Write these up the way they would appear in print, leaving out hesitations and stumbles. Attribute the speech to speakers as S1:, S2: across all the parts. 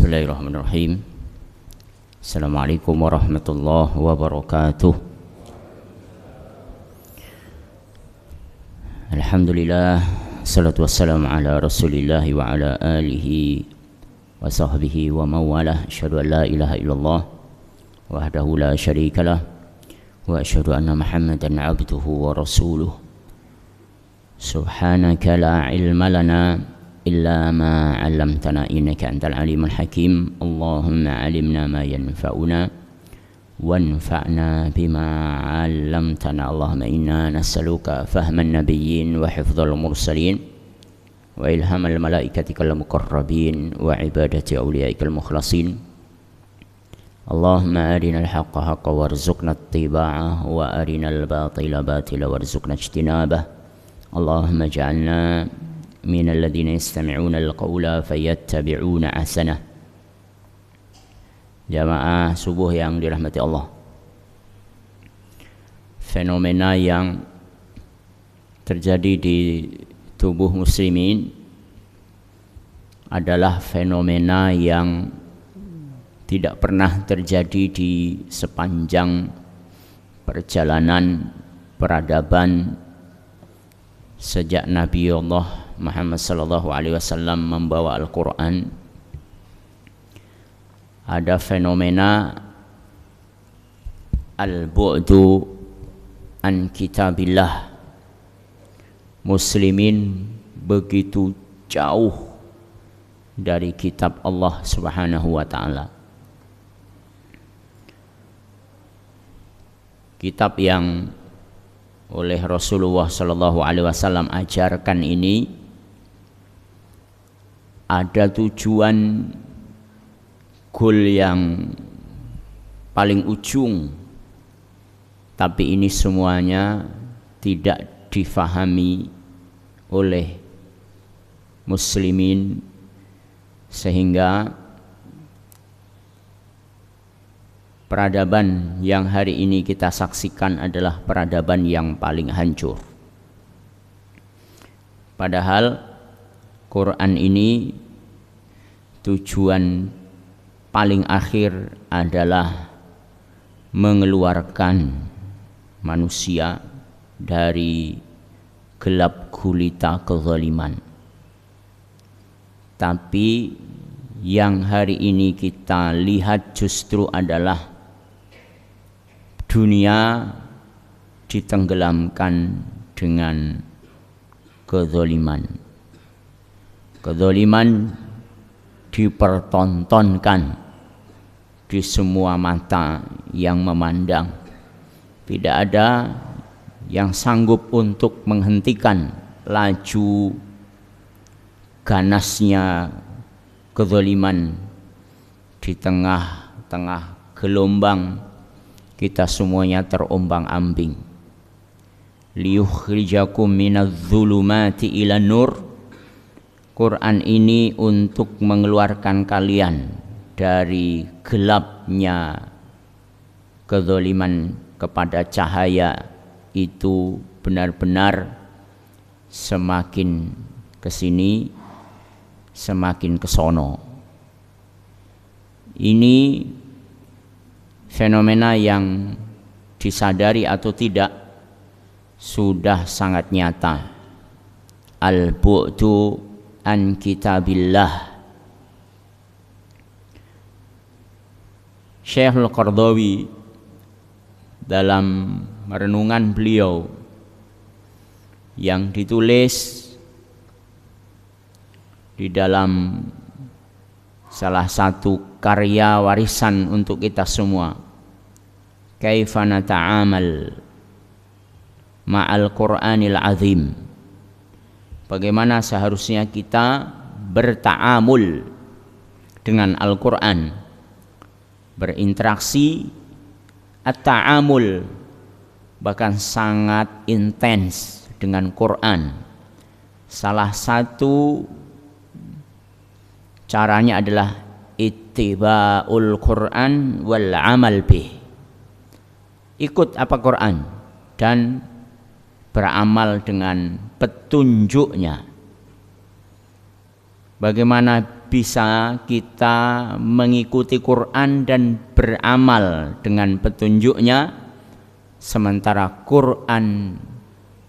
S1: Bismillahirrahmanirrahim. Assalamualaikum warahmatullahi wabarakatuh. Alhamdulillah, salatu wassalamu ala rasulillah wa ala alihi wa sahbihi wa mawalah. Asyhadu an la ilaha illallah wahdahu la syarikalah wa asyhadu anna Muhammadan abduhu wa rasuluh. Subhanaka la ilma lana illa ma 'allamtana innaka antal alimul hakim. Allahumma 'allimna ma yanfa'una wanfa'na bima 'allamtana. Allahumma inna nas'aluka fahman nabiyyin wa hifdzal mursalin wa ilhamal malaikatikal muqarrabin wa ibadati awliyaikal mukhlasin. Allahumma arinal haqqa haqqan warzuqna ittiba'ah wa arinal batila batila warzuqna ijtinabah. Allahumma ja'alna من الذين يستمعون القول فيتبعون أحسنه. Jamaah subuh yang dirahmati Allah, fenomena yang terjadi di tubuh muslimin adalah fenomena yang tidak pernah terjadi di sepanjang perjalanan peradaban sejak Nabi Allah Muhammad sallallahu alaihi wasallam membawa Al-Quran. Ada fenomena al-bu'du an kitabillah. Muslimin begitu jauh dari kitab Allah Subhanahu wa ta'ala. Kitab yang oleh Rasulullah sallallahu alaihi wasallam ajarkan ini ada tujuan goal yang paling ujung, tapi ini semuanya tidak difahami oleh muslimin, sehingga peradaban yang hari ini kita saksikan adalah peradaban yang paling hancur. Padahal Quran ini tujuan paling akhir adalah mengeluarkan manusia dari gelap gulita kezaliman. Tapi yang hari ini kita lihat justru adalah dunia ditenggelamkan dengan kezaliman. Kezaliman dipertontonkan di semua mata yang memandang. Tidak ada yang sanggup untuk menghentikan laju ganasnya kezaliman. Di tengah-tengah gelombang kita semuanya terombang-ambing. Liyukhrijakum minadh-dhulumati ilan nur. Quran ini untuk mengeluarkan kalian dari gelapnya kezaliman kepada cahaya. Itu benar-benar semakin kesini semakin kesono. Ini fenomena yang disadari atau tidak sudah sangat nyata. Al-bu'du an kitabillah. Syekhul Qardawi dalam renungan beliau yang ditulis di dalam salah satu karya warisan untuk kita semua, Kaifa nata'amal ma'al Qur'anil azim. Bagaimana seharusnya kita berta'amul dengan Al-Quran, berinteraksi, at-ta'amul, bahkan sangat intens dengan Quran. Salah satu caranya adalah ittiba'ul Quran wal amal bih. Ikut apa Quran dan beramal dengan petunjuknya. Bagaimana bisa kita mengikuti Quran dan beramal dengan petunjuknya, sementara Quran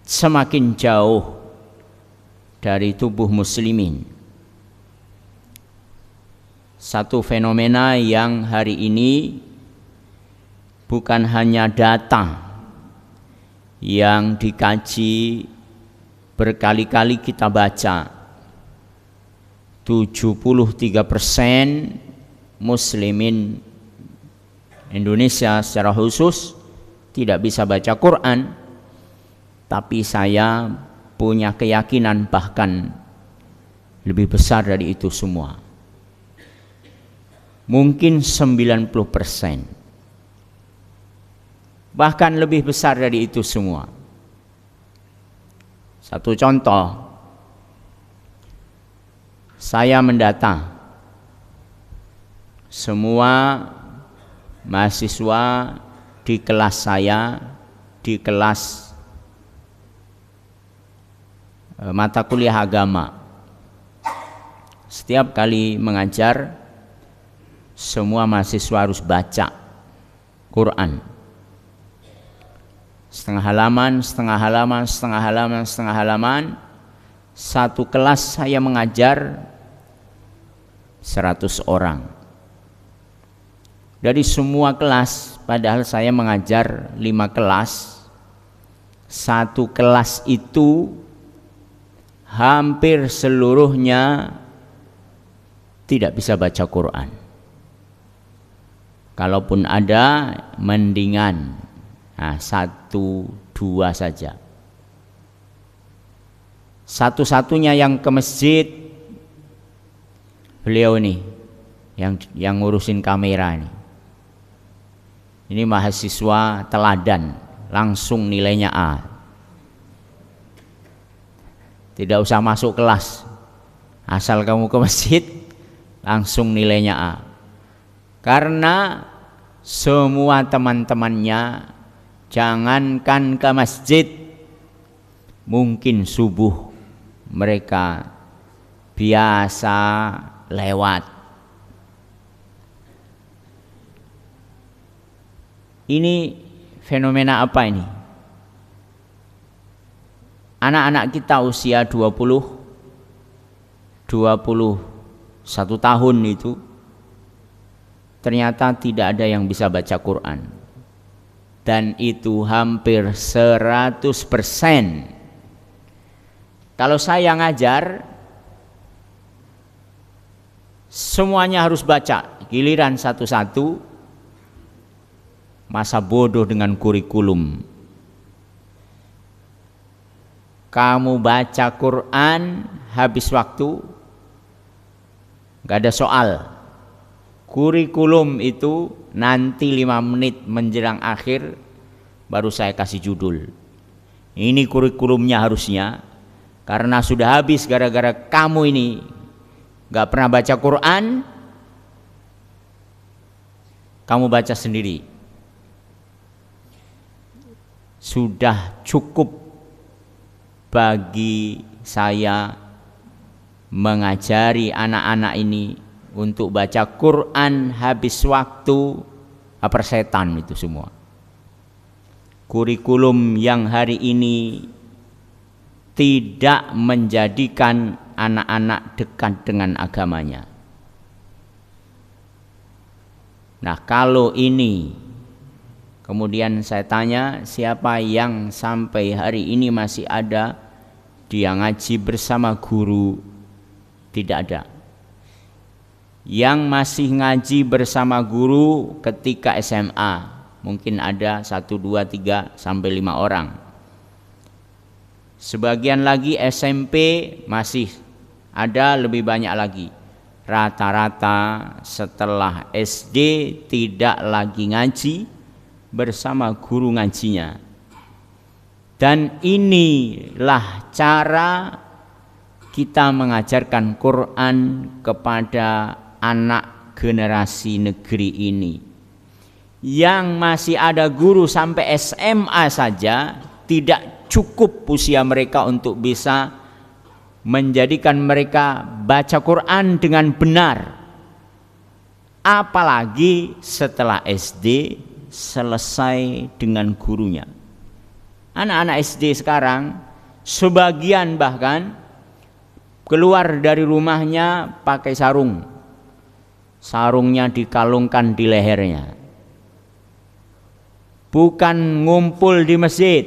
S1: semakin jauh dari tubuh muslimin. Satu fenomena yang hari ini bukan hanya data yang dikaji berkali-kali kita baca, 73% muslimin Indonesia secara khusus tidak bisa baca Quran, tapi saya punya keyakinan bahkan lebih besar dari itu semua. Mungkin 90%, bahkan lebih besar dari itu semua. Satu contoh, saya mendata semua mahasiswa di kelas saya, di kelas mata kuliah agama. Setiap kali mengajar, semua mahasiswa harus baca Quran. Setengah halaman, setengah halaman, setengah halaman, setengah halaman. Satu kelas saya mengajar 100 orang. Dari semua kelas, padahal saya mengajar 5 kelas. Satu kelas itu hampir seluruhnya tidak bisa baca Quran. Kalaupun ada, mendingan 1-2 saja. Satu-satunya yang ke masjid beliau nih, yang ngurusin kamera nih. Ini mahasiswa teladan, langsung nilainya A. Tidak usah masuk kelas, asal kamu ke masjid langsung nilainya A. Karena semua teman-temannya jangankan ke masjid, mungkin subuh mereka biasa lewat. Ini fenomena apa ini? Anak-anak kita usia 21 tahun itu ternyata tidak ada yang bisa baca Quran. Dan itu hampir 100%. Kalau saya ngajar, semuanya harus baca, giliran satu-satu, masa bodoh dengan kurikulum. Kamu baca Quran, habis waktu, gak ada soal. Kurikulum itu nanti 5 menit menjelang akhir baru saya kasih judul. Ini kurikulumnya harusnya, karena sudah habis gara-gara kamu ini gak pernah baca Quran, kamu baca sendiri. Sudah cukup bagi saya mengajari anak-anak ini untuk baca Quran habis waktu, persetan itu semua. Kurikulum yang hari ini tidak menjadikan anak-anak dekat dengan agamanya. Nah, kalau ini kemudian saya tanya, siapa yang sampai hari ini masih ada dia ngaji bersama guru? Tidak ada. Yang masih ngaji bersama guru ketika SMA mungkin ada 1, 2, 3 sampai 5 orang. Sebagian lagi SMP masih ada lebih banyak lagi. Rata-rata setelah SD tidak lagi ngaji bersama guru ngajinya. Dan inilah cara kita mengajarkan Quran kepada anak generasi negeri ini. Yang masih ada guru sampai SMA saja tidak cukup usia mereka untuk bisa menjadikan mereka baca Quran dengan benar. Apalagi setelah SD selesai dengan gurunya. Anak-anak SD sekarang sebagian bahkan keluar dari rumahnya pakai sarung. Sarungnya dikalungkan di lehernya. Bukan ngumpul di masjid,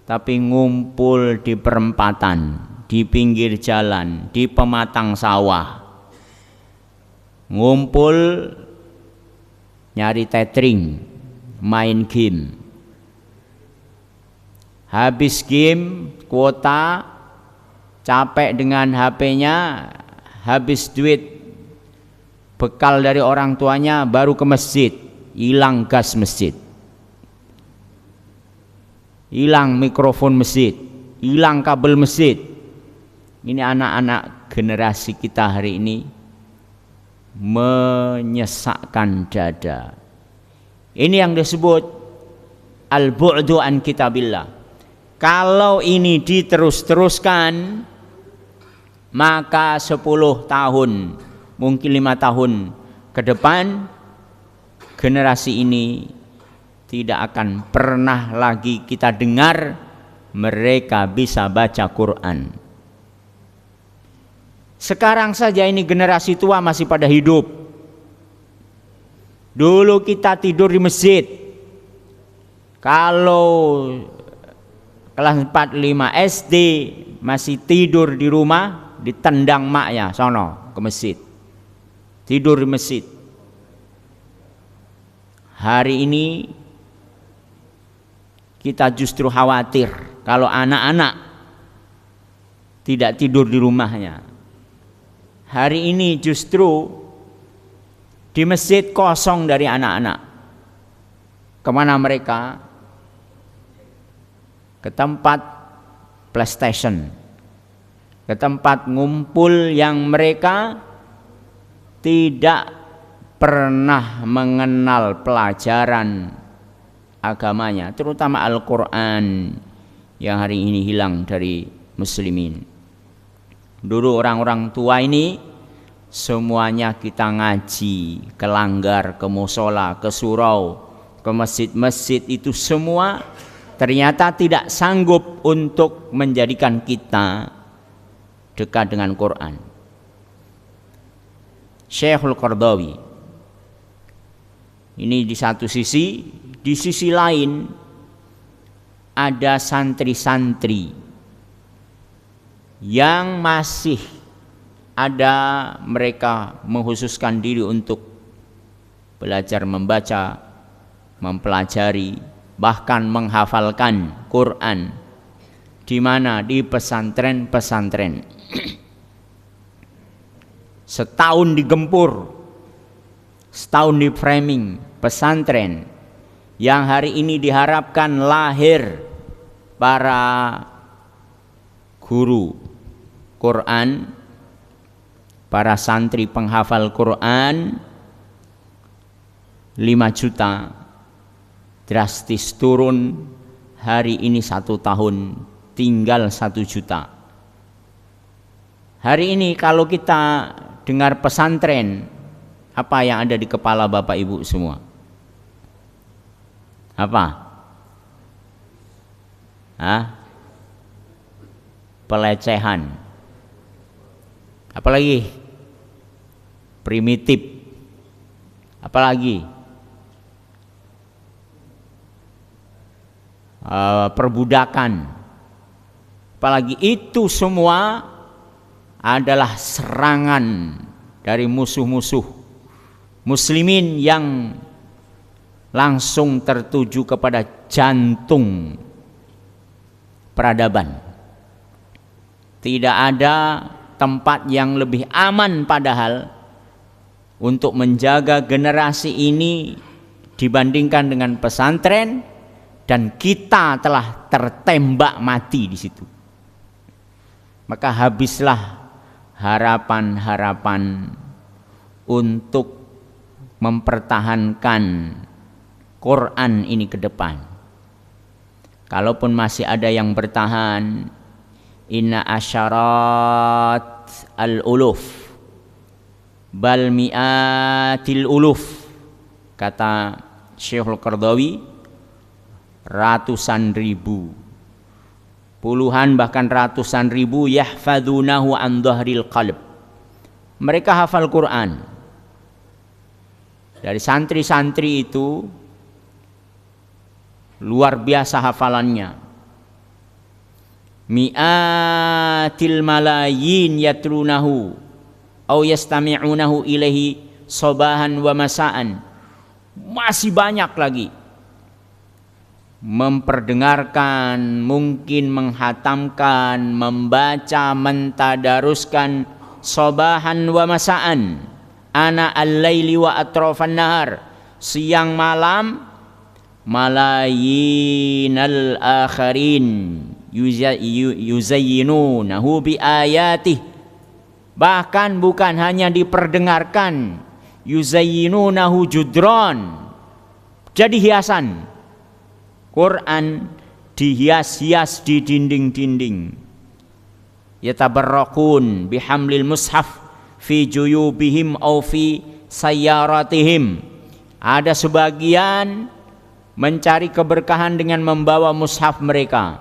S1: tapi ngumpul di perempatan, di pinggir jalan, di pematang sawah. Ngumpul nyari tethering, main game. Habis game, kuota, capek dengan HP-nya, habis duit bekal dari orang tuanya, baru ke masjid, hilang gas masjid, hilang mikrofon masjid, hilang kabel masjid. Ini anak-anak generasi kita hari ini menyesakkan dada. Ini yang disebut al-bu'du an kitabillah. Kalau ini diterus-teruskan, maka 10 tahun, mungkin 5 tahun ke depan, generasi ini tidak akan pernah lagi kita dengar mereka bisa baca Quran. Sekarang saja ini generasi tua masih pada hidup. Dulu kita tidur di masjid. Kalau kelas 4, 5 SD masih tidur di rumah, ditendang maknya sono ke masjid. Tidur di masjid. Hari ini kita justru khawatir kalau anak-anak tidak tidur di rumahnya. Hari ini justru di masjid kosong dari anak-anak. Kemana mereka? Ke tempat PlayStation, ke tempat ngumpul yang mereka tidak pernah mengenal pelajaran agamanya, terutama Al-Quran yang hari ini hilang dari muslimin. Dulu orang-orang tua ini semuanya kita ngaji, ke langgar, ke musola, ke surau, ke masjid-masjid, itu semua ternyata tidak sanggup untuk menjadikan kita dekat dengan Quran. Syekhul Qardawi ini di satu sisi, di sisi lain ada santri-santri yang masih ada mereka menghususkan diri untuk belajar membaca, mempelajari, bahkan menghafalkan Quran. Di mana? Di pesantren-pesantren. Setahun digempur, setahun di framing pesantren yang hari ini diharapkan lahir para guru Quran, para santri penghafal Quran 5 juta, drastis turun. Hari ini 1 tahun tinggal 1 juta. Hari ini kalau kita dengar pesantren, apa yang ada di kepala Bapak Ibu semua? Apa? Pelecehan. Apalagi? Primitif. Apalagi? Perbudakan. Apalagi itu semua adalah serangan dari musuh-musuh muslimin yang langsung tertuju kepada jantung peradaban. Tidak ada tempat yang lebih aman padahal untuk menjaga generasi ini dibandingkan dengan pesantren, dan kita telah tertembak mati di situ. Maka habislah harapan-harapan untuk mempertahankan Quran ini ke depan. Kalaupun masih ada yang bertahan, inna asyarat al-uluf bal mi'atil uluf, kata Syekhul Qardawi, ratusan ribu, puluhan bahkan ratusan ribu, yahfadzunahu an dhahril qalb, mereka hafal Quran. Dari santri-santri itu luar biasa hafalannya. Mi'atil malayin yatlunahu au yastami'unahu ilaihi sabahan wa masaan. Masih banyak lagi memperdengarkan, mungkin menghatamkan, membaca, mentadaruskan sabahan wa masaan, ana al-laili wa atrafan nahar, siang malam, malayinal akharin yuzayyinunahu bi ayatih, bahkan bukan hanya diperdengarkan, yuzayyinunahu judron, jadi hiasan. Quran dihias-hias di dinding-dinding. Yatabarrakun bihamlil mushaf fi juyubihim au fi sayyaratihim. Ada sebagian mencari keberkahan dengan membawa mushaf mereka,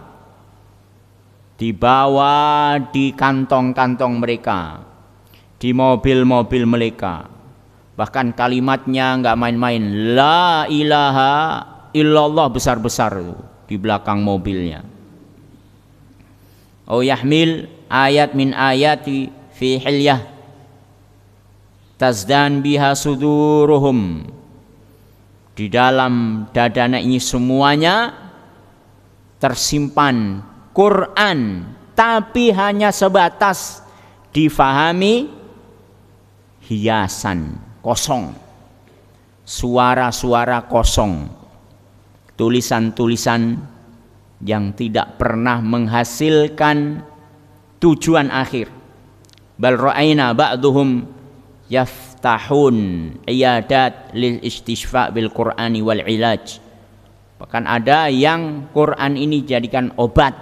S1: dibawa di kantong-kantong mereka, di mobil-mobil mereka. Bahkan kalimatnya nggak main-main, la ilaha illallah, besar-besar di belakang mobilnya. Au yahmil ayat min ayati fi hilyah tazdan biha suduruhum, di dalam dadanya ini semuanya tersimpan Quran, tapi hanya sebatas difahami hiasan, kosong, suara-suara kosong, tulisan-tulisan yang tidak pernah menghasilkan tujuan akhir. Bal ra'ayna ba'duhum yaftahun iyadat lil istishfa bil Qur'ani wal ilaj. Bahkan ada yang Quran ini dijadikan obat,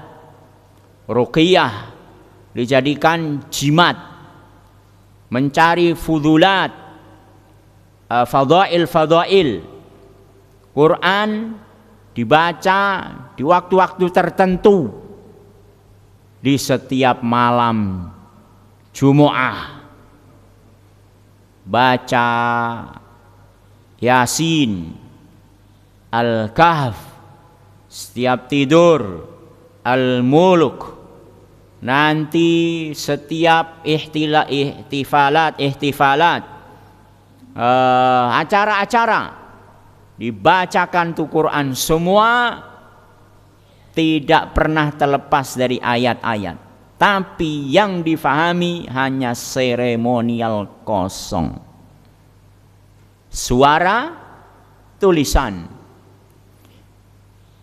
S1: ruqyah, dijadikan jimat, mencari fudulat, fadail. Quran dibaca di waktu-waktu tertentu, di setiap malam Jumu'ah, baca Yasin, Al-Kahf, setiap tidur Al-Muluk, nanti setiap ihtifalat, acara-acara dibacakan tuh Quran, semua tidak pernah terlepas dari ayat-ayat, tapi yang difahami hanya seremonial kosong, suara, tulisan.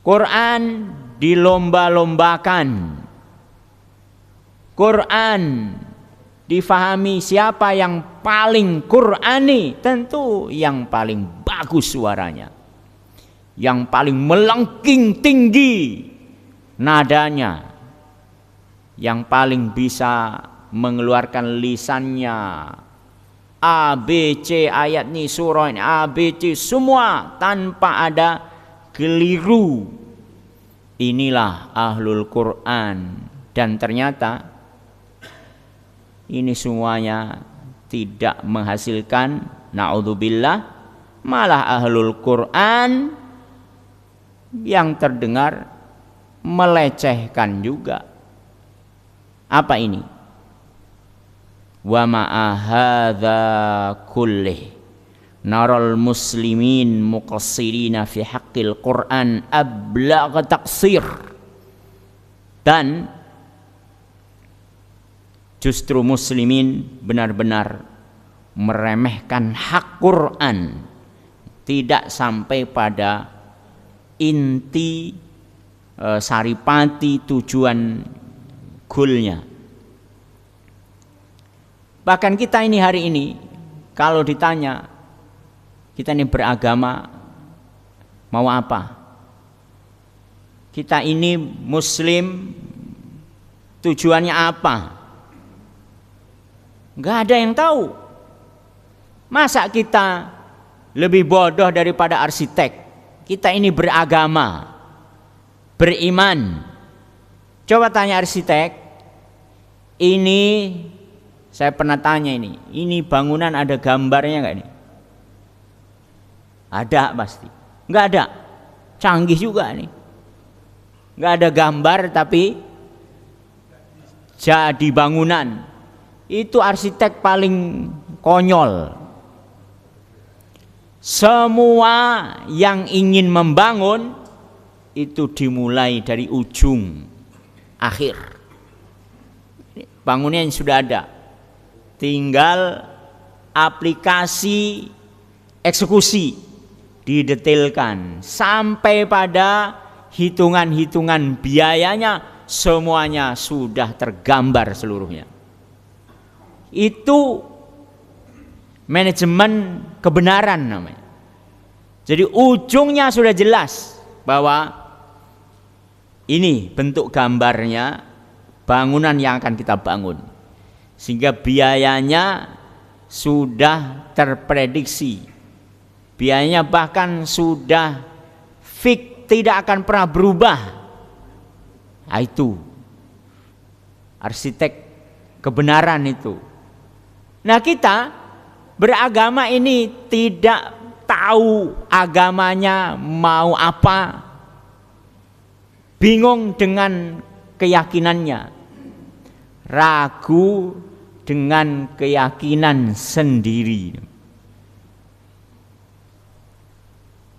S1: Quran dilomba-lombakan, Quran difahami siapa yang paling Qurani, tentu yang paling bagus suaranya, yang paling melengking tinggi nadanya, yang paling bisa mengeluarkan lisannya. A, B, C, ayat ini, surah ini, A, B, C, semua tanpa ada keliru. Inilah ahlul Quran. Dan ternyata ini semuanya tidak menghasilkan, na'udzubillah, malah ahlul Quran yang terdengar melecehkan juga. Apa ini? Wa ma'a hadza kullih naral muslimin muqassirina fi haqqil Quran ablagha taqsir. Dan justru muslimin benar-benar meremehkan hak Quran, tidak sampai pada inti saripati tujuan goalnya. Bahkan kita ini hari ini kalau ditanya, kita ini beragama mau apa? Kita ini muslim Tujuannya apa? Nggak ada yang tahu. Masa kita lebih bodoh daripada arsitek? Kita ini beragama, beriman. Coba tanya arsitek, ini saya pernah tanya ini bangunan ada gambarnya nggak ini? Ada pasti. Nggak ada. Canggih juga nih. Nggak ada gambar tapi jadi bangunan. Itu arsitek paling konyol. Semua yang ingin membangun itu dimulai dari ujung akhir. Bangunannya sudah ada, tinggal aplikasi eksekusi didetailkan sampai pada hitungan-hitungan biayanya, semuanya sudah tergambar seluruhnya. Itu manajemen kebenaran namanya. Jadi ujungnya sudah jelas bahwa ini bentuk gambarnya bangunan yang akan kita bangun, sehingga biayanya sudah terprediksi, biayanya bahkan sudah fix, tidak akan pernah berubah. Nah, itu arsitek kebenaran itu. Nah, kita beragama ini tidak tahu agamanya mau apa, bingung dengan keyakinannya, ragu dengan keyakinan sendiri.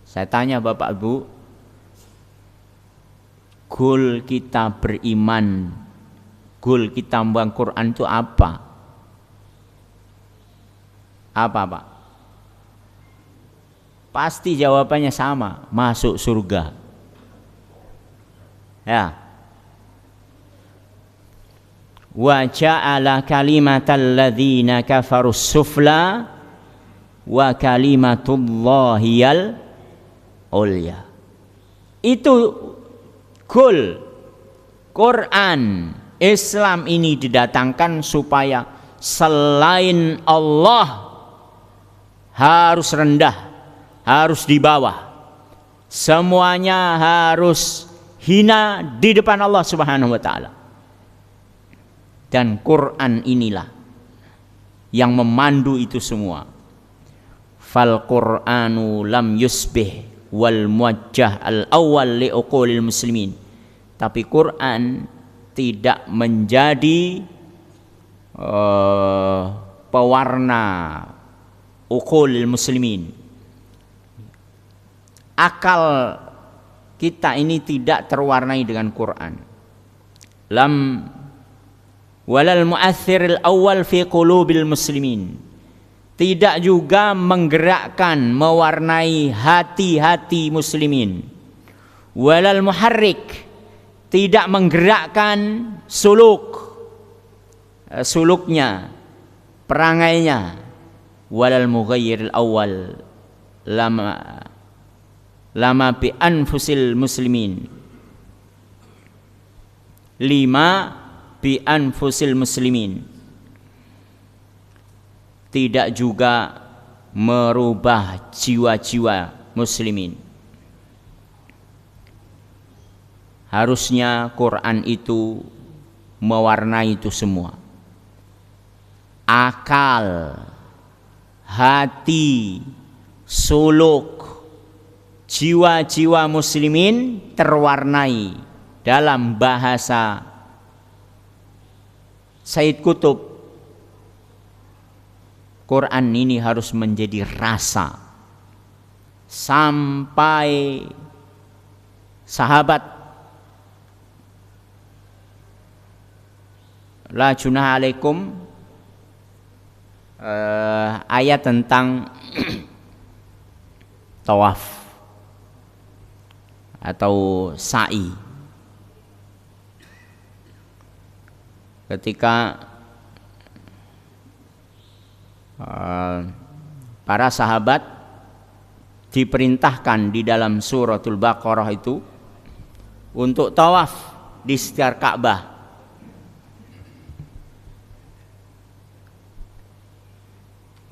S1: Saya tanya Bapak Ibu, goal kita beriman, goal kita membaca Quran itu apa? Apa Pak? Pasti jawabannya sama, masuk surga. Ya. Wa ja'ala kalimatal ladzina kafarus sufla wa kalimatullahiyal ulya. Itu goal Quran Islam ini didatangkan supaya selain Allah harus rendah, harus di bawah, semuanya harus hina di depan Allah Subhanahu wa taala. Dan Quran inilah yang memandu itu semua. Fal Qur'anu lam yusbih wal muwajjah al awwal li uqulil muslimin. Tapi Quran tidak menjadi pewarna uqulil muslimin. Akal kita ini tidak terwarnai dengan Quran. Lam walal mu'athiril awal fi qulubil muslimin. Tidak juga menggerakkan, mewarnai hati-hati muslimin. Walal muharrik, tidak menggerakkan suluknya, perangainya. Walal mughayyiril awal lama bi anfusil muslimin. 5 bi anfusil muslimin, tidak juga merubah jiwa-jiwa muslimin. Harusnya Quran itu mewarnai itu semua. Akal, hati, suluk, jiwa-jiwa muslimin terwarnai. Dalam bahasa Said Qutb, Quran ini harus menjadi rasa. Sampai sahabat la junah alaikum, ayat tentang tawaf atau sa'i. Ketika para sahabat diperintahkan di dalam suratul Baqarah itu untuk tawaf di sekitar Ka'bah.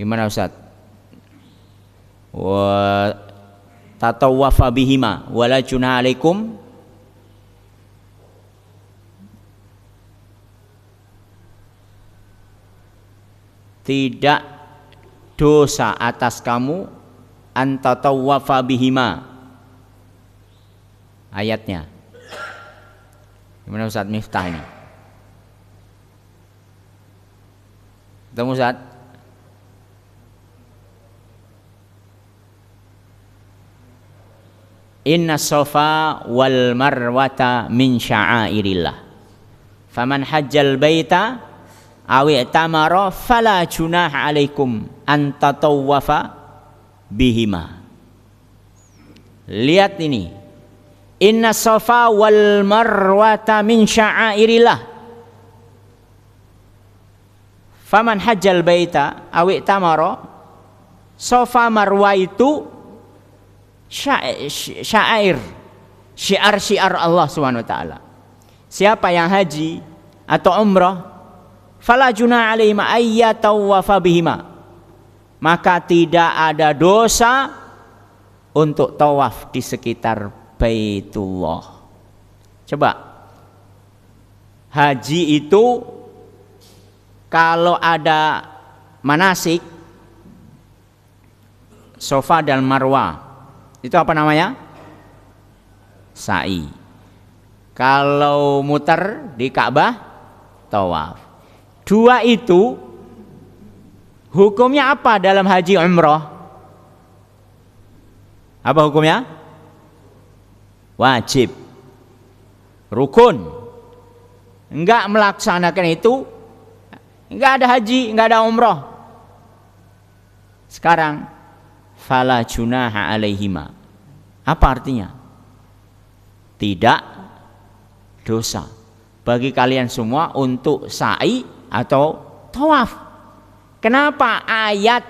S1: Gimana Ustaz? Wa tatawwafa bihima wala junaha alaikum. Tidak dosa atas kamu antatawwafa bihima. Ayatnya gimana Ustaz Miftah ini? Ketemu Ustaz? Inna safa wal marwata min sya'airillah faman hajjal baita awi tamara fala junah alaikum antatawwafa bihima. Lihat ini, inna safa wal marwata min sya'airillah faman hajjal baita awi tamara. Safa marwa itu syair, syiar Allah Subhanahu wa taala. Siapa yang haji atau umrah, fala junah alaihim ayyatawafa bihima, maka tidak ada dosa untuk tawaf di sekitar Baitullah. Coba, haji itu kalau ada manasik Safa dan Marwa, itu apa namanya? Sa'i. Kalau muter di Ka'bah, tawaf. Dua itu hukumnya apa dalam haji umrah? Apa hukumnya? Wajib, rukun. Enggak melaksanakan itu, enggak ada haji, enggak ada umrah. Sekarang fala junaha alaihima. Apa artinya? Tidak dosa bagi kalian semua untuk sa'i atau tawaf. Kenapa ayat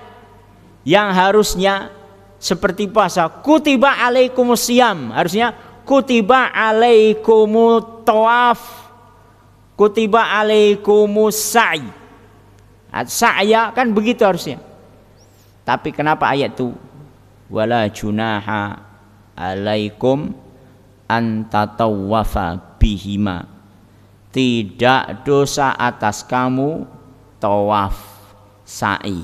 S1: yang harusnya seperti puasa kutiba alaikumusiyam, harusnya kutiba alaikumut tawaf, kutiba alaikumus sa'i. Sa'ya kan begitu harusnya. Tapi kenapa ayat itu wala junaha alaikum antatawwafa bihima, tidak dosa atas kamu tawaf sa'i.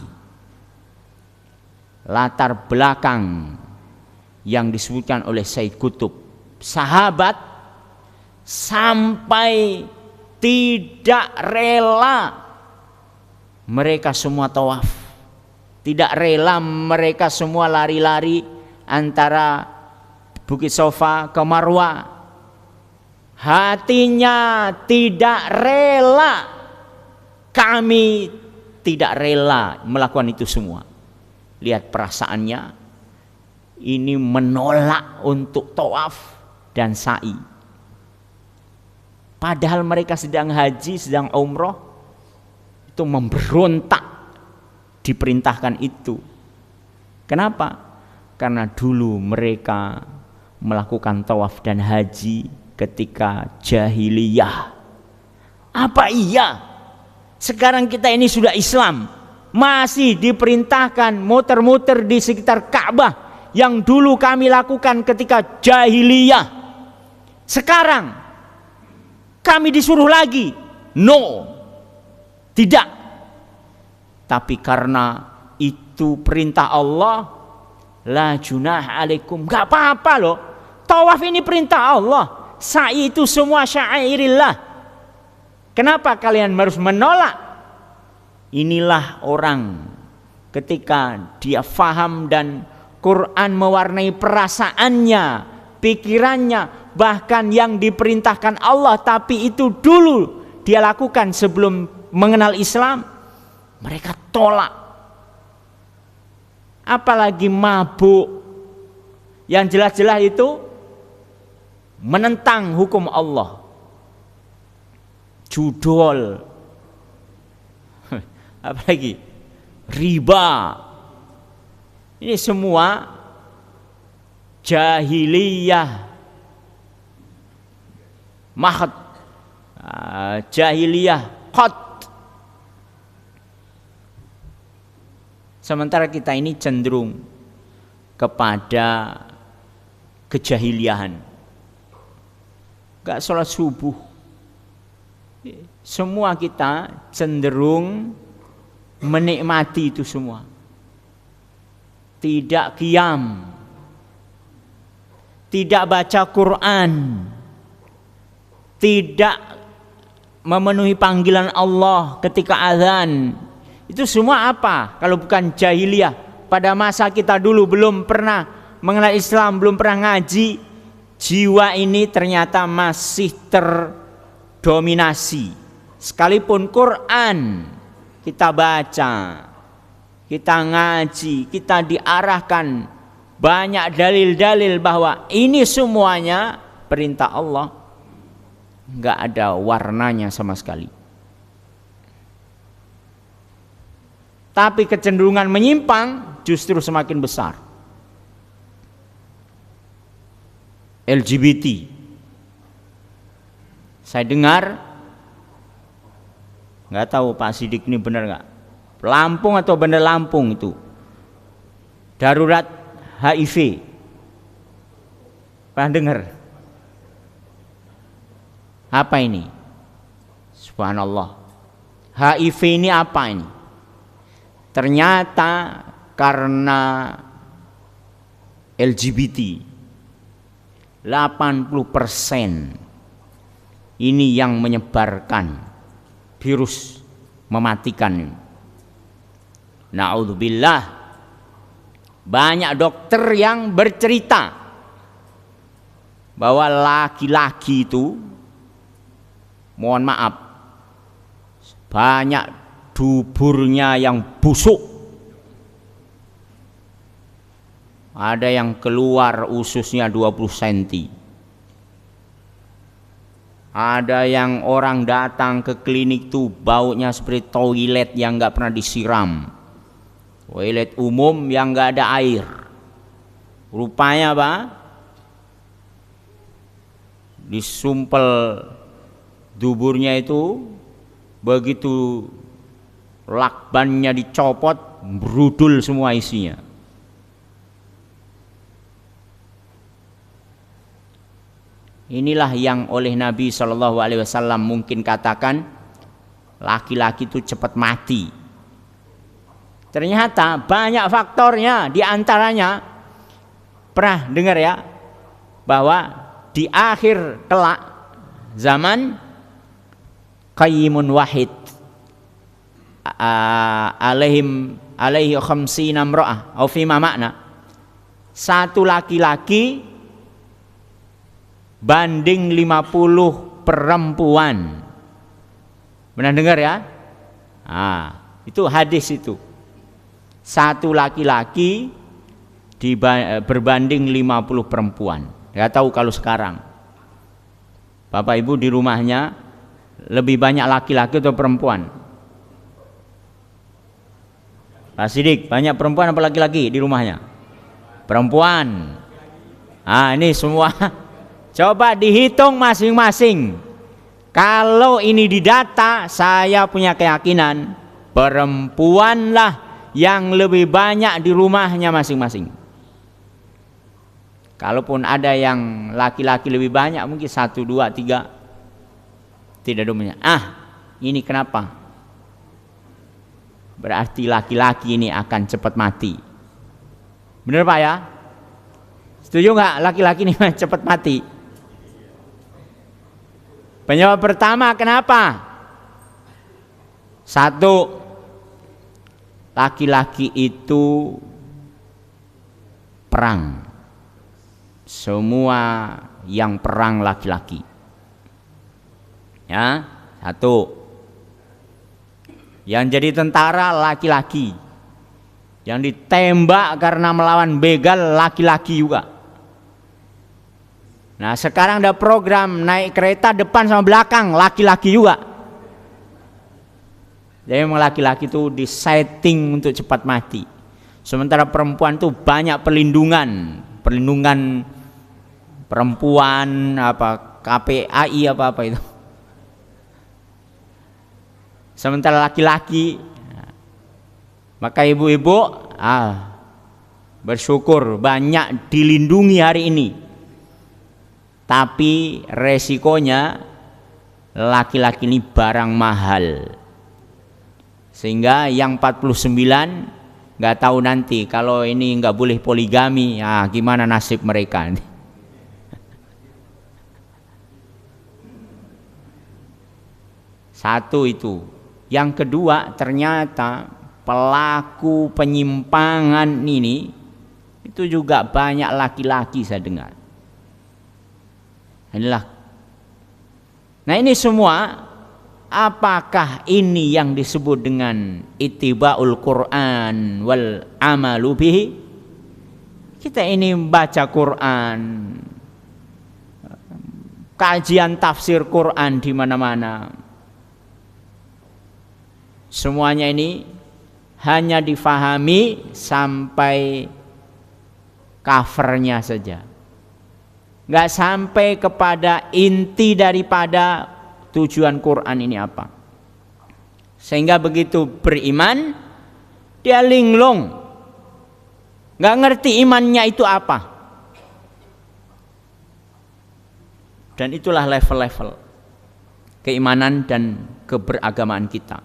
S1: Latar belakang yang disebutkan oleh Said Qutb, sahabat sampai tidak rela mereka semua tawaf, tidak rela mereka semua lari-lari antara Bukit Safa ke Marwa. Hatinya tidak rela, kami tidak rela melakukan itu semua. Lihat perasaannya, ini menolak untuk tawaf dan sa'i. Padahal mereka sedang haji, sedang umroh, itu memberontak diperintahkan itu. Kenapa? Karena dulu mereka melakukan tawaf dan haji ketika jahiliyah. Apa iya sekarang kita ini sudah Islam masih diperintahkan muter-muter di sekitar Ka'bah yang dulu kami lakukan ketika jahiliyah? Sekarang kami disuruh lagi? No, tidak. Tapi karena itu perintah Allah, la junah alaikum, gak apa-apa loh. Tawaf ini perintah Allah, sa'i itu semua syairillah. Kenapa kalian harus menolak? Inilah orang ketika dia faham dan Quran mewarnai perasaannya, pikirannya, bahkan yang diperintahkan Allah tapi itu dulu dia lakukan sebelum mengenal Islam, mereka tolak. Apalagi mabuk yang jelas-jelas itu menentang hukum Allah. Judol, apalagi riba, ini semua jahiliyah mahad, jahiliyah qad. Sementara kita ini cenderung kepada kejahiliahan. Gak sholat subuh. Semua kita cenderung menikmati itu semua. Tidak qiyam, tidak baca Quran, tidak memenuhi panggilan Allah ketika azan. Itu semua apa? Kalau bukan jahiliyah. Pada masa kita dulu belum pernah mengenal Islam, belum pernah ngaji, jiwa ini ternyata masih terdominasi. Sekalipun Quran kita baca, kita ngaji, kita diarahkan banyak dalil-dalil bahwa ini semuanya perintah Allah, nggak ada warnanya sama sekali. Tapi kecenderungan menyimpang justru semakin besar. LGBT, saya dengar, nggak tahu Pak Sidik ini benar nggak, Lampung atau Bandar Lampung itu darurat HIV. Pernah dengar? Apa ini? Subhanallah. HIV ini apa ini? Ternyata karena LGBT 80% ini yang menyebarkan virus mematikan. Na'udzubillah. Banyak dokter yang bercerita bahwa laki-laki itu, mohon maaf, banyak duburnya yang busuk. Ada yang keluar ususnya 20 cm. Ada yang orang datang ke klinik tuh baunya seperti toilet yang nggak pernah disiram, toilet umum yang nggak ada air. Rupanya apa? Disumpel duburnya itu, begitu lakbannya dicopot, brudul semua isinya. Inilah yang oleh Nabi SAW mungkin katakan laki-laki itu cepat mati. Ternyata banyak faktornya. Di antaranya pernah dengar ya, bahwa di akhir kelak zaman qayyimun wahid alaihi khamsina imra'ah atau fima makna, satu laki-laki banding 50 perempuan. Pernah dengar ya? Itu hadis itu. Satu laki-laki berbanding 50 perempuan. Gak tahu kalau sekarang Bapak Ibu di rumahnya lebih banyak laki-laki atau perempuan? Pak Sidik, banyak perempuan apa laki-laki di rumahnya? Perempuan. Ini semua coba dihitung masing-masing. Kalau ini didata, saya punya keyakinan perempuanlah yang lebih banyak di rumahnya masing-masing. Kalaupun ada yang laki-laki lebih banyak, mungkin 1, 2, 3 tidak dominan. Ini kenapa? Berarti laki-laki ini akan cepat mati. Benar Pak ya? Setuju nggak laki-laki ini cepat mati? Penyebab pertama kenapa? 1, laki-laki itu perang. Semua yang perang laki-laki. Ya, 1. Yang jadi tentara laki-laki. Yang ditembak karena melawan begal laki-laki juga. Nah sekarang ada program naik kereta depan sama belakang laki-laki juga. Jadi memang laki-laki itu disetting untuk cepat mati. Sementara perempuan itu banyak perlindungan perempuan, KPAI apa itu. Sementara laki-laki Maka ibu-ibu bersyukur banyak dilindungi hari ini. Tapi resikonya laki-laki ini barang mahal. Sehingga yang 49 nggak tahu nanti kalau ini nggak boleh poligami, gimana nasib mereka. Satu itu. Yang kedua, ternyata pelaku penyimpangan ini itu juga banyak laki-laki saya dengar. Inilah. Nah, ini semua apakah ini yang disebut dengan ittiba'ul Quran wal amalu bihi? Kita ini baca Quran, kajian tafsir Quran di mana-mana. Semuanya ini hanya difahami sampai covernya saja, nggak sampai kepada inti daripada tujuan Quran ini apa. Sehingga begitu beriman dia linglung, nggak ngerti imannya itu apa. Dan itulah level-level keimanan dan keberagamaan kita.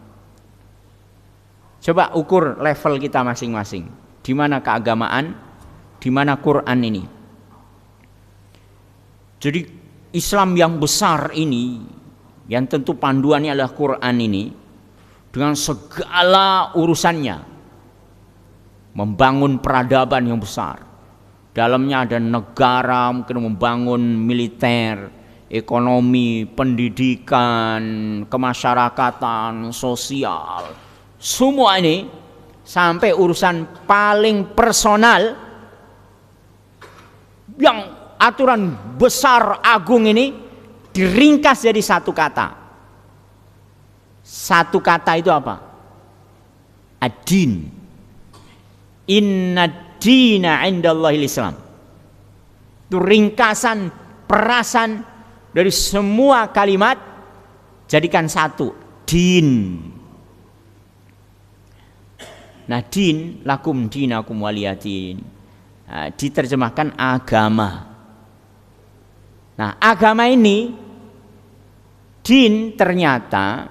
S1: Coba ukur level kita masing-masing. Di mana keagamaan, di mana Quran ini. Jadi Islam yang besar ini, yang tentu panduannya adalah Quran ini, dengan segala urusannya, membangun peradaban yang besar. Dalamnya ada negara, mungkin membangun militer, ekonomi, pendidikan, kemasyarakatan, sosial. Semua ini sampai urusan paling personal yang aturan besar agung ini diringkas jadi satu kata. Satu kata itu apa? Ad-din. Inna dina indallahil Islam. Itu ringkasan perasan dari semua kalimat, jadikan satu, din. Nah, din lakum dinakum waliyadin, diterjemahkan agama. Nah, agama ini din ternyata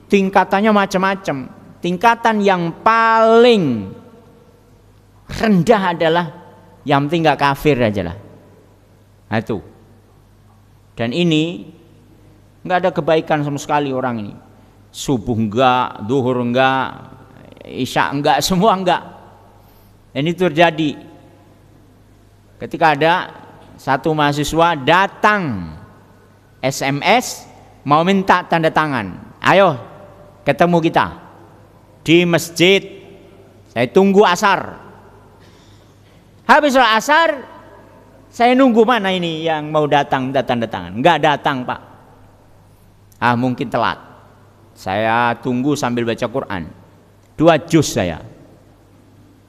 S1: tingkatannya macam-macam. Tingkatan yang paling rendah adalah yang penting nggak kafir aja lah. Nah, itu. Dan ini nggak ada kebaikan sama sekali orang ini. Subuh enggak, zuhur enggak, isya enggak, semua enggak. Ini terjadi ketika ada satu mahasiswa datang SMS mau minta tanda tangan. Ayo ketemu kita di masjid. Saya tunggu asar. Habis sholat asar saya nunggu mana ini yang mau datang minta tanda tangan. Enggak datang, Pak. Mungkin telat. Saya tunggu sambil baca Quran. 2 juz saya.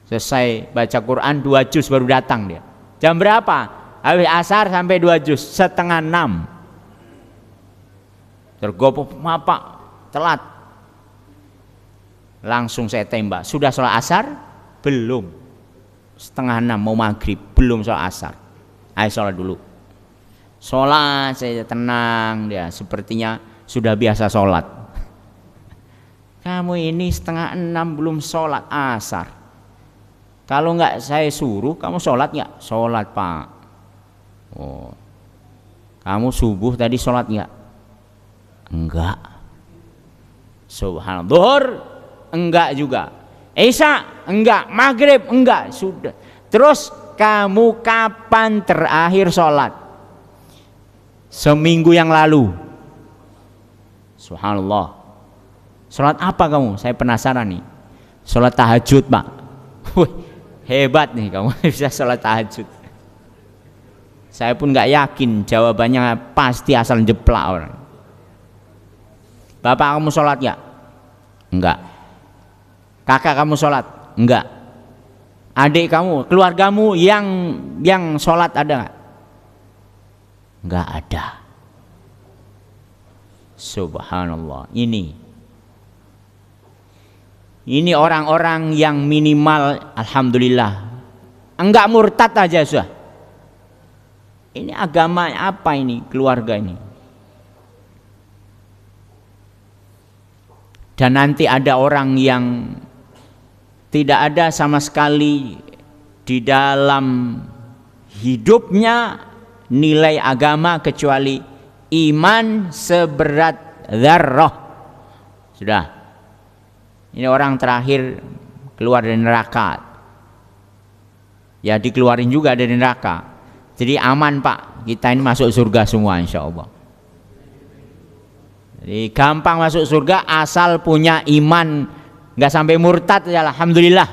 S1: Selesai baca Quran 2 juz baru datang dia. Jam berapa? Habis asar sampai 2 juz, 5:30. Tergopoh, Pak, telat. Langsung saya tembak. Sudah sholat asar? Belum. 5:30 mau maghrib, belum sholat asar. Ayo sholat dulu. Sholat saya tenang dia, sepertinya sudah biasa sholat. Kamu ini 5:30 belum sholat asar. Kalau enggak saya suruh, kamu sholat enggak? Sholat, Pak. Oh, kamu subuh tadi sholat enggak? Enggak. Subhanallah. Zuhur enggak juga. Isya enggak. Maghrib enggak. Sudah. Terus kamu kapan terakhir sholat? Seminggu yang lalu. Subhanallah. Sholat apa kamu? Saya penasaran nih. Sholat tahajud, Pak. Wih, hebat nih kamu bisa sholat tahajud. Saya pun nggak yakin jawabannya, pasti asal jeplak orang. Bapak kamu sholat ya? Enggak. Kakak kamu sholat? Enggak. Adik kamu, keluargamu yang sholat ada nggak? Enggak ada. Subhanallah. Ini Ini orang-orang yang minimal alhamdulillah enggak murtad aja sudah. Ini agama apa ini, keluarga ini? Dan nanti ada orang yang tidak ada sama sekali di dalam hidupnya nilai agama kecuali iman seberat dzarrah. Sudah. Ini orang terakhir keluar dari neraka. Ya dikeluarin juga dari neraka. Jadi aman Pak, kita ini masuk surga semua insya Allah. Jadi gampang masuk surga asal punya iman, nggak sampai murtad ya alhamdulillah.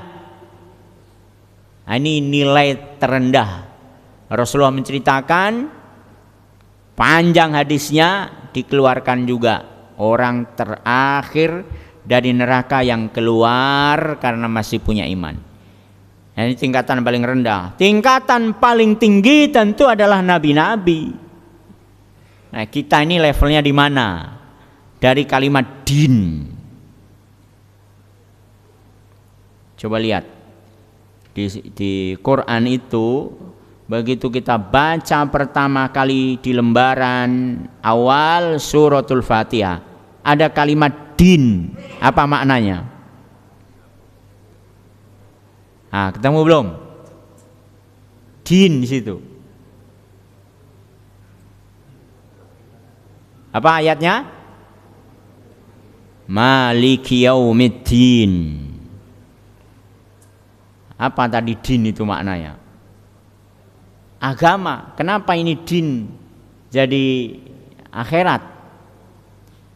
S1: Nah, ini nilai terendah. Rasulullah menceritakan panjang hadisnya, dikeluarkan juga orang terakhir dari neraka yang keluar karena masih punya iman. Nah, ini tingkatan paling rendah. Tingkatan paling tinggi tentu adalah nabi-nabi. Nah, kita ini levelnya di mana? Dari kalimat din. Coba lihat di Quran itu, begitu kita baca pertama kali di lembaran awal suratul Fatihah, ada kalimat din. Apa maknanya? Nah, ketemu belum? Din di situ. Apa ayatnya? Maliki yaumiddin. Apa tadi din itu maknanya? Agama. Kenapa ini din jadi akhirat?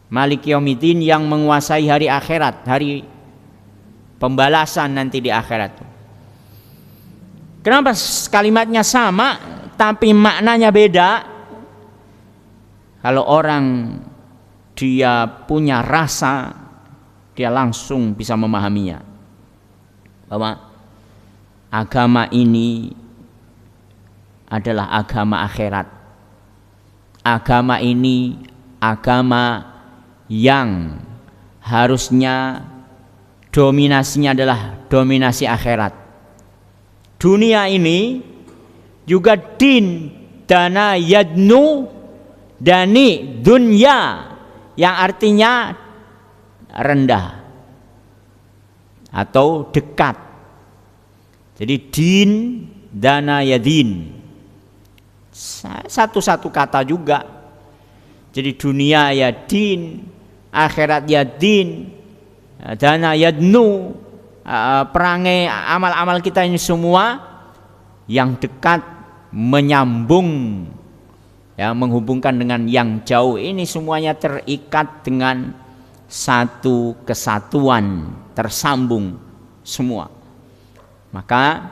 S1: Maliki yaumiddin, yang menguasai hari akhirat, hari pembalasan nanti di akhirat. Kenapa kalimatnya sama tapi maknanya beda? Kalau orang dia punya rasa, dia langsung bisa memahaminya bahwa agama ini adalah agama akhirat. Agama ini agama yang harusnya dominasinya adalah dominasi akhirat. Dunia ini juga din, dana yadnu, dani dunya, yang artinya rendah atau dekat. Jadi din, dana yadin, satu-satu kata juga. Jadi dunia ya din, akhirat ya din, dana yadnu, perangai amal-amal kita ini semua yang dekat, menyambung, ya, menghubungkan dengan yang jauh, ini semuanya terikat dengan satu kesatuan, tersambung semua. Maka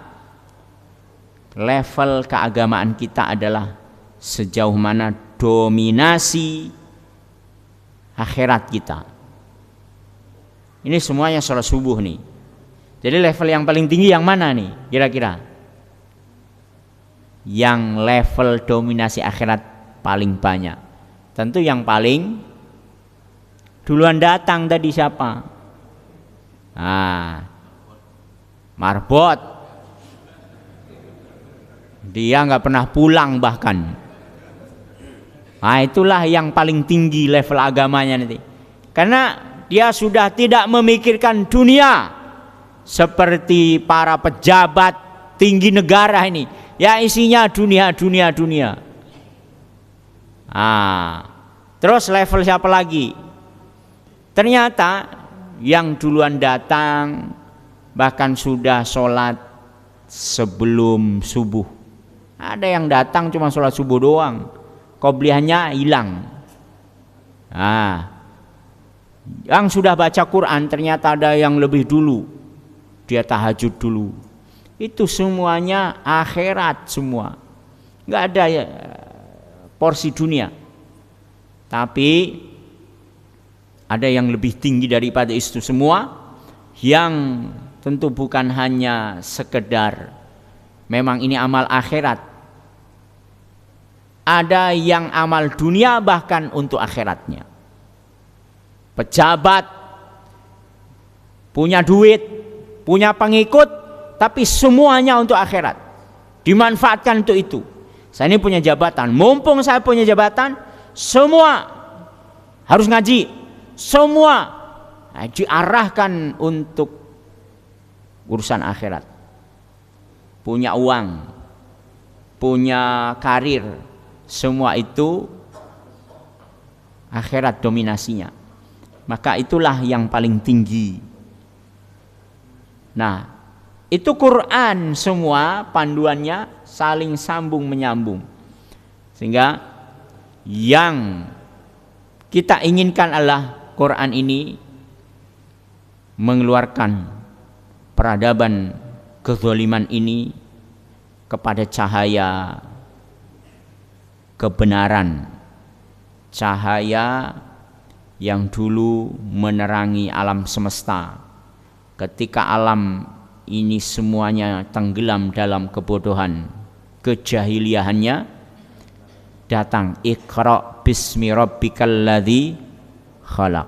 S1: level keagamaan kita adalah sejauh mana dominasi akhirat kita. Ini semuanya sholat subuh nih. Jadi level yang paling tinggi yang mana nih kira-kira? Yang level dominasi akhirat paling banyak. Tentu yang paling duluan datang tadi siapa? Marbot. Dia nggak pernah pulang bahkan. Nah, itulah yang paling tinggi level agamanya nanti. Karena dia sudah tidak memikirkan dunia seperti para pejabat tinggi negara ini. Ya isinya dunia. Terus level siapa lagi? Ternyata yang duluan datang bahkan sudah sholat sebelum subuh. Ada yang datang cuma sholat subuh doang, qobliyahnya hilang. Yang sudah baca Quran ternyata ada yang lebih dulu, dia tahajud dulu. Itu semuanya akhirat semua, nggak ada ya porsi dunia. Tapi ada yang lebih tinggi daripada itu semua, yang tentu bukan hanya sekedar memang ini amal akhirat. Ada yang amal dunia bahkan untuk akhiratnya. Pejabat
S2: punya duit, punya pengikut, tapi semuanya untuk akhirat. Dimanfaatkan untuk itu. Saya ini punya jabatan, mumpung saya punya jabatan, semua harus ngaji, semua diarahkan untuk urusan akhirat. Punya uang, punya karir, semua itu akhirat dominasinya. Maka itulah yang paling tinggi. Nah, itu Quran semua panduannya saling sambung menyambung. Sehingga yang kita inginkan adalah Quran ini mengeluarkan peradaban kezaliman ini kepada cahaya kebenaran, cahaya yang dulu menerangi alam semesta. Ketika alam ini semuanya tenggelam dalam kebodohan, kejahiliahannya, datang Iqra bismi rabbikal ladzi khalaq.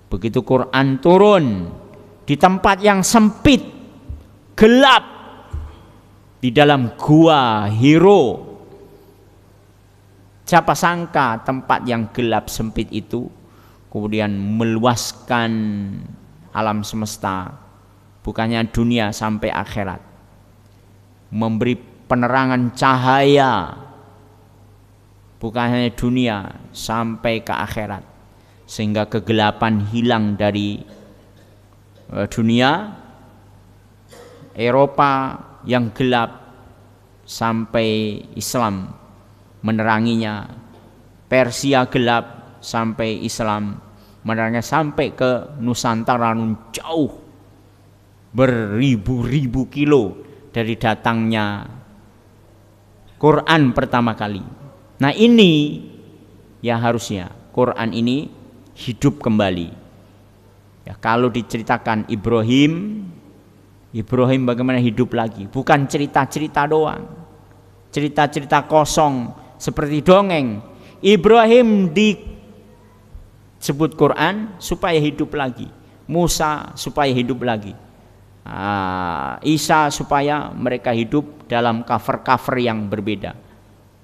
S2: Begitu Quran turun di tempat yang sempit, gelap, di dalam gua Hiro, siapa sangka tempat yang gelap sempit itu kemudian meluaskan alam semesta, bukannya dunia sampai akhirat, memberi penerangan cahaya bukan hanya dunia sampai ke akhirat, sehingga kegelapan hilang dari dunia. Eropa yang gelap sampai Islam meneranginya, Persia gelap sampai Islam meneranginya, sampai ke Nusantara jauh beribu-ribu kilo dari datangnya Quran pertama kali. Nah, ini yang harusnya Quran ini hidup kembali. Ya, kalau diceritakan Ibrahim bagaimana hidup lagi, bukan cerita-cerita doang, cerita-cerita kosong seperti dongeng. Ibrahim disebut Quran supaya hidup lagi, Musa supaya hidup lagi, Isa supaya mereka hidup dalam cover-cover yang berbeda.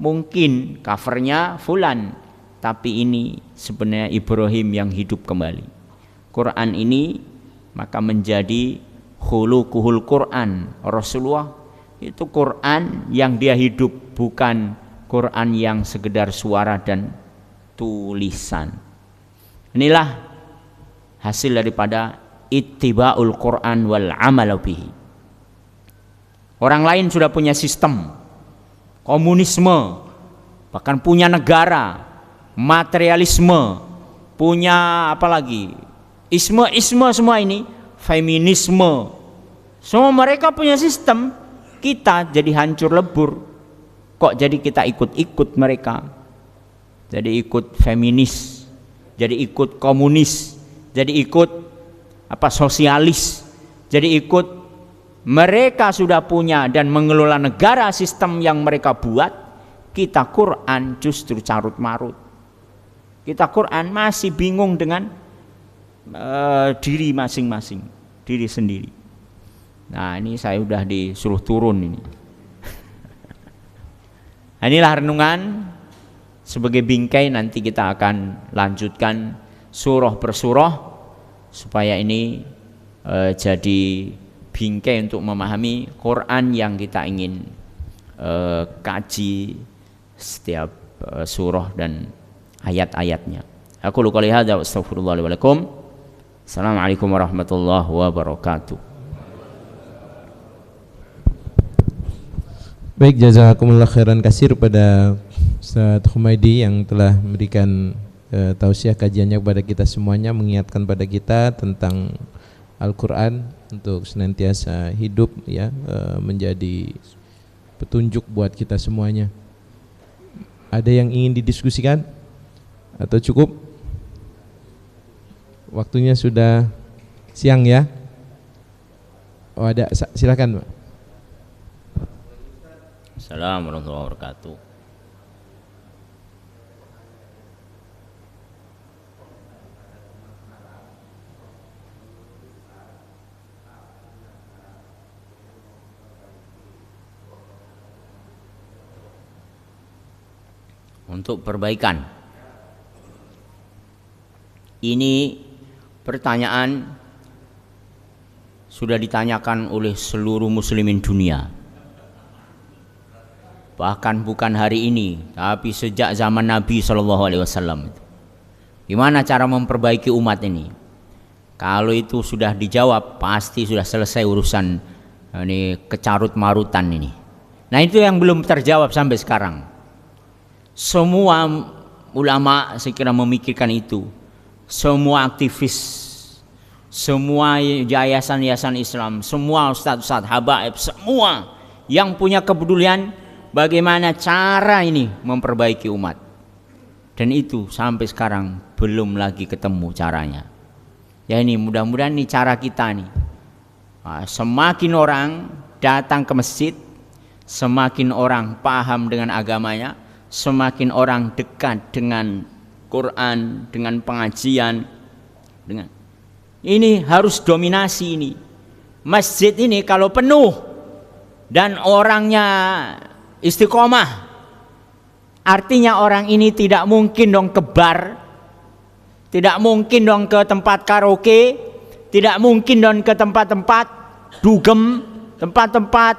S2: Mungkin covernya fulan, tapi ini sebenarnya Ibrahim yang hidup kembali. Quran ini maka menjadi khuluquhul Quran. Rasulullah itu Quran yang dia hidup, bukan Quran yang sekedar suara dan tulisan. Inilah hasil daripada ittiba'ul Quran wal amalu bihi. Orang lain sudah punya sistem komunisme, bahkan punya negara, materialisme, punya apa lagi, isme semua ini, feminisme, semua mereka punya sistem. Kita jadi hancur lebur. Kok jadi kita ikut-ikut mereka, jadi ikut feminis, jadi ikut komunis, jadi ikut sosialis, jadi ikut. Mereka sudah punya dan mengelola negara sistem yang mereka buat. Kita Quran justru carut marut. Kita Quran masih bingung dengan diri masing-masing, diri sendiri. Nah, ini saya udah disuruh turun ini. Inilah renungan sebagai bingkai, nanti kita akan lanjutkan surah per surah supaya ini jadi bingkai untuk memahami Quran yang kita ingin kaji setiap surah dan ayat-ayatnya. Aku qouli hadza wa astaghfirullah li wa lakum. Assalamualaikum warahmatullahi wabarakatuh.
S3: Baik, jazakumullah khairan katsir pada Ustaz Humaydi yang telah memberikan tausiah kajiannya kepada kita semuanya, mengingatkan pada kita tentang Al-Quran untuk senantiasa hidup ya, menjadi petunjuk buat kita semuanya. Ada yang ingin didiskusikan atau cukup? Waktunya sudah siang ya. Oh, ada, silakan Pak.
S1: Assalamualaikum warahmatullahi wabarakatuh.
S2: untuk perbaikan. Ini pertanyaan sudah ditanyakan oleh seluruh muslimin dunia. Bahkan bukan hari ini, tapi sejak zaman Nabi SAW. Gimana cara memperbaiki umat ini? Kalau itu sudah dijawab, pasti sudah selesai urusan ini kecarut marutan ini. Nah, itu yang belum terjawab sampai sekarang. Semua ulama saya kira memikirkan itu. Semua aktivis, semua yayasan-yayasan Islam, semua ustadz-ustadz, habaib, semua yang punya kepedulian bagaimana cara ini memperbaiki umat. Dan itu sampai sekarang belum lagi ketemu caranya. Ya ini mudah-mudahan ini cara kita nih. Nah, semakin orang datang ke masjid, semakin orang paham dengan agamanya, semakin orang dekat dengan Quran, dengan pengajian, dengan ini harus dominasi ini. Masjid ini kalau penuh dan orangnya istiqomah, artinya orang ini tidak mungkin dong ke bar, tidak mungkin dong ke tempat karaoke, tidak mungkin dong ke tempat-tempat dugem, tempat-tempat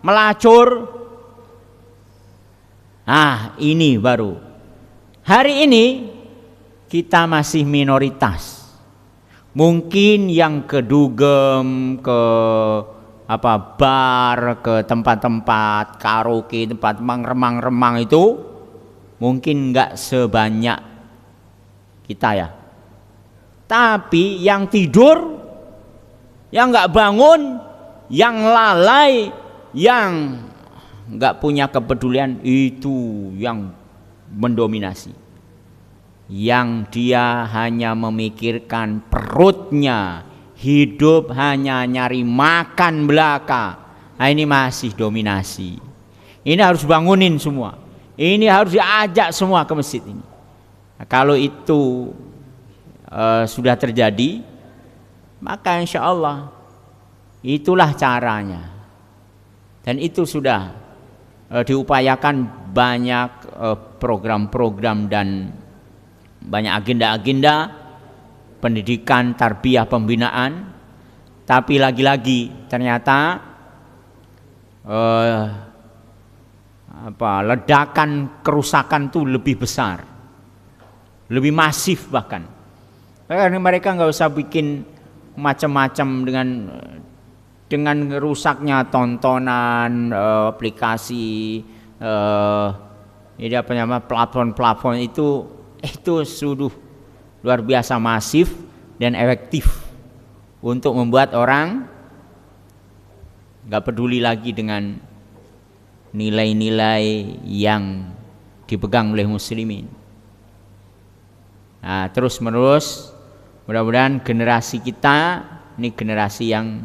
S2: melacur. Nah, ini baru. Hari ini kita masih minoritas. Mungkin yang ke dugem, ke bar, ke tempat-tempat karaoke, tempat remang-remang itu mungkin enggak sebanyak kita ya. Tapi yang tidur, yang enggak bangun, yang lalai, yang enggak punya kepedulian, itu yang mendominasi. Yang dia hanya memikirkan perutnya, hidup hanya nyari makan belaka. Nah, ini masih dominasi. Ini harus bangunin semua. Ini harus diajak semua ke masjid ini. Nah, kalau itu sudah terjadi, maka insya Allah itulah caranya. Dan itu sudah diupayakan banyak program-program dan banyak agenda-agenda pendidikan, tarbiyah, pembinaan. Tapi lagi-lagi ternyata ledakan kerusakan itu lebih besar, lebih masif bahkan. Karena mereka nggak usah bikin macam-macam dengan rusaknya tontonan, aplikasi, ini apa namanya, platform-platform itu sudah luar biasa masif dan efektif untuk membuat orang nggak peduli lagi dengan nilai-nilai yang dipegang oleh muslimin. Nah, terus menerus mudah-mudahan generasi kita ini generasi yang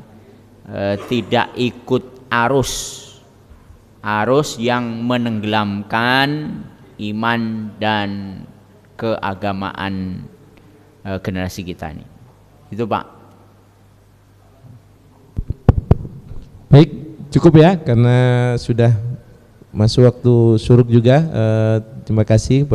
S2: tidak ikut arus yang menenggelamkan iman dan keagamaan generasi kita ini. Itu Pak.
S3: Baik, cukup ya karena sudah masuk waktu syuruk juga. Terima kasih.